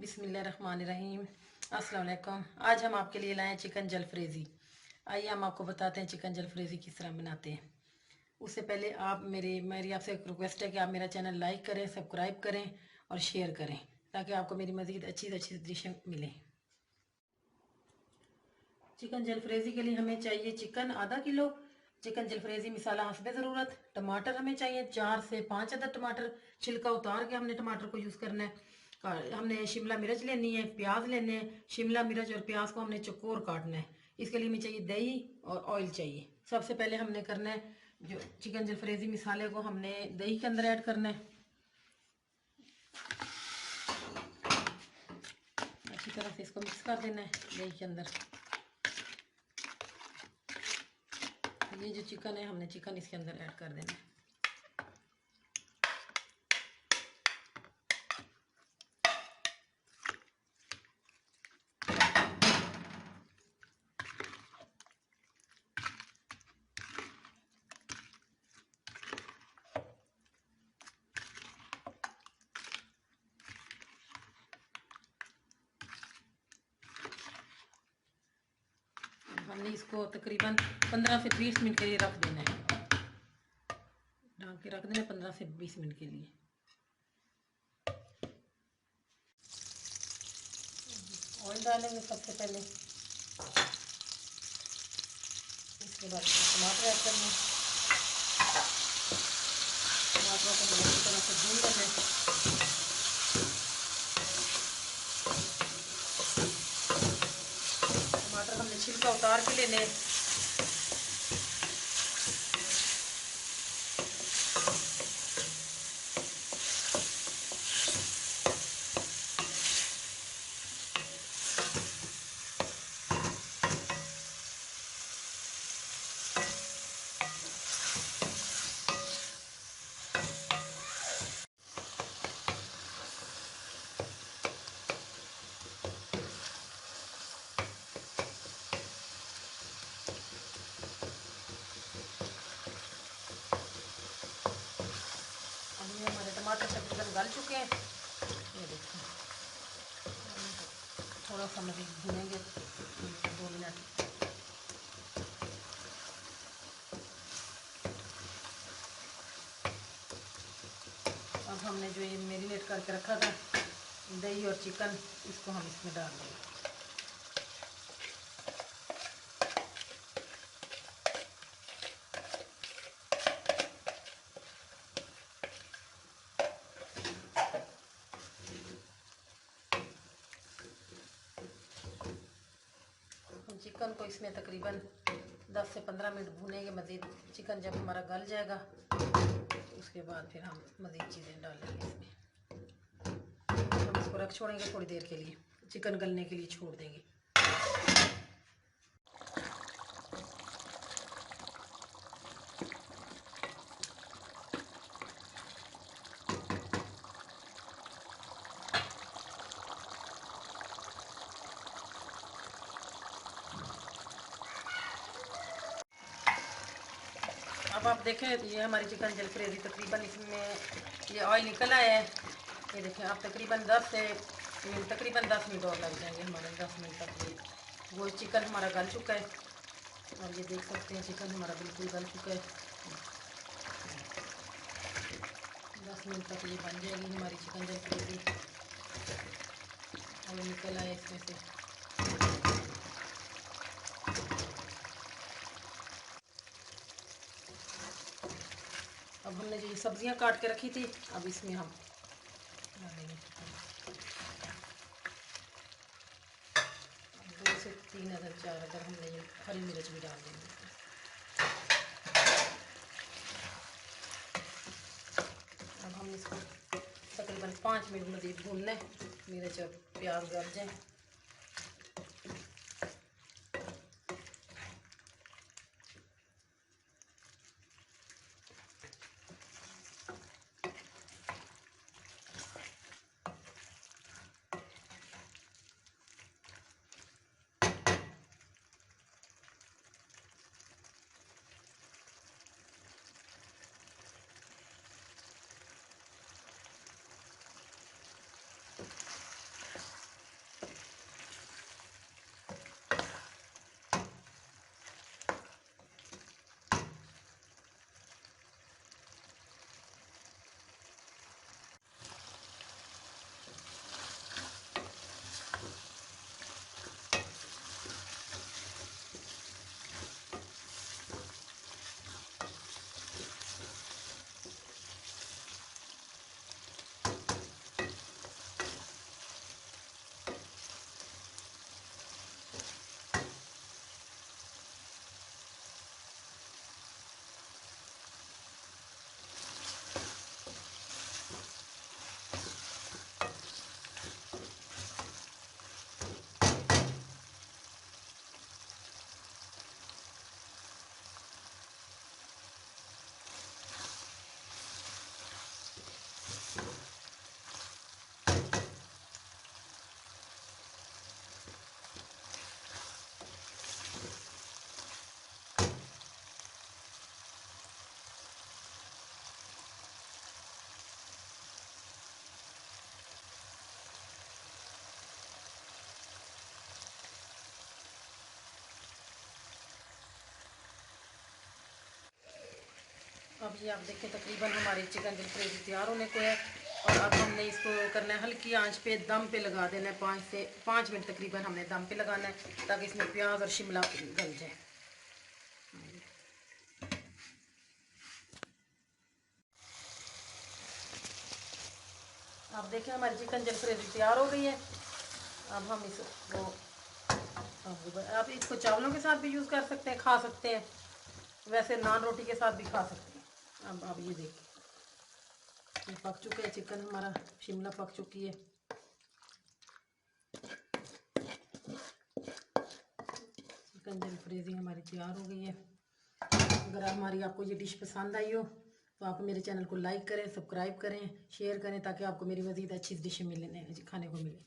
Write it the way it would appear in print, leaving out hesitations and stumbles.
बिस्मिल्लाहिर्रहमानिर्रहीम। अस्सलाम वालेकुम। आज हम आपके लिए लाए हैं चिकन जलफ्रेज़ी। आइए हम आपको बताते हैं चिकन जलफ्रेज़ी किस तरह बनाते हैं। उससे पहले मेरी आपसे एक रिक्वेस्ट है कि आप मेरा चैनल लाइक करें, सब्सक्राइब करें और शेयर करें ताकि आपको मेरी मज़ीद अच्छी से अच्छी डिशें मिलें। चिकन जलफ्रेज़ी के लिए हमें चाहिए चिकन आधा किलो, चिकन जलफ्रेज़ी मसाला हस्बे ज़रूरत, टमाटर हमें चाहिए 4 से 5 अदद टमाटर, छिलका उतार के हमने टमाटर को यूज़ करना है। हमने शिमला मिर्च लेनी है, प्याज लेने हैं। शिमला मिर्च और प्याज को हमने चौकोर काटना है। इसके लिए हमें चाहिए दही और ऑयल चाहिए। सबसे पहले हमने करना है जो चिकन जलफ्रेज़ी मसाले को हमने दही के अंदर ऐड करना है। अच्छी तरह से इसको मिक्स कर देना है दही के अंदर। ये जो चिकन है हमने चिकन इसके अंदर ऐड कर देना है। हमने इसको तकरीबन 15 से 20 मिनट के लिए रख देना है। ढक के रख देना 15 से 20 मिनट के लिए। ऑयल डालेंगे सबसे पहले, इसके बाद टमाटर ऐड करने। टमाटरों को हमें अच्छी तरह से भून लेना है। टमाटर हमने छिलका उतार के लेने। अब ये हमारे टमाटर तकरीबन गल चुके हैं। ये देखिए थोड़ा सा मज़ीद भूनेंगे 2 मिनट। अब हमने जो ये मैरिनेट करके रखा था दही और चिकन, इसको हम इसमें डाल देंगे। हम चिकन को इसमें तकरीबन 10 से 15 मिनट भूनेंगे मज़ीद। चिकन जब हमारा गल जाएगा उसके बाद फिर हम मज़ीद चीज़ें डालेंगे इसमें। हम इसको रख छोड़ेंगे थोड़ी देर के लिए, चिकन गलने के लिए छोड़ देंगे। अब आप देखें ये हमारी चिकन जलफ्रेज़ी तकरीबन इसमें ये ऑयल निकल आया है। ये देखें आप तकरीबन 10 मिनट और लग जाएंगे हमारे। 10 मिनट तक ये वो चिकन हमारा गल चुका है। अब ये देख सकते हैं चिकन हमारा बिल्कुल गल चुका है। 10 मिनट तक ये बन जाएगी हमारी चिकन जलफ्रेज़ी। ऑयल निकल आया इसमें से। अब हमने जो ये सब्जियां काट के रखी थी अब इसमें हम डालेंगे। 2 से 3 अदर 4 अदर हमने ये हरी मिर्च भी डाल देंगे। अब हम इसको तकरीबन 5 मिनट मज़ीद भूनना है, मिर्च और प्याज गल जाए। अब ये आप देखें तकरीबन हमारी चिकन जलफ्रेजी तैयार होने को है। और अब हमने इसको करना है हल्की आंच पे, दम पे लगा देना है। 5 मिनट तकरीबन हमने दम पे लगाना है ताकि इसमें प्याज और शिमला गल जाए। आप देखें हमारी चिकन जलफ्रेजी तैयार हो गई है। अब हम इसको आप इसको चावलों के साथ भी यूज़ कर सकते हैं, खा सकते हैं, वैसे नान रोटी के साथ भी खा सकते हैं। अब आप ये देखिए पक चुका है चिकन हमारा, शिमला पक चुकी है। चिकन जलफ्रेजी हमारी तैयार हो गई है। अगर हमारी आपको ये डिश पसंद आई हो तो आप मेरे चैनल को लाइक करें, सब्सक्राइब करें, शेयर करें ताकि आपको मेरी मज़ीद अच्छी डिशें मिलने खाने को मिले।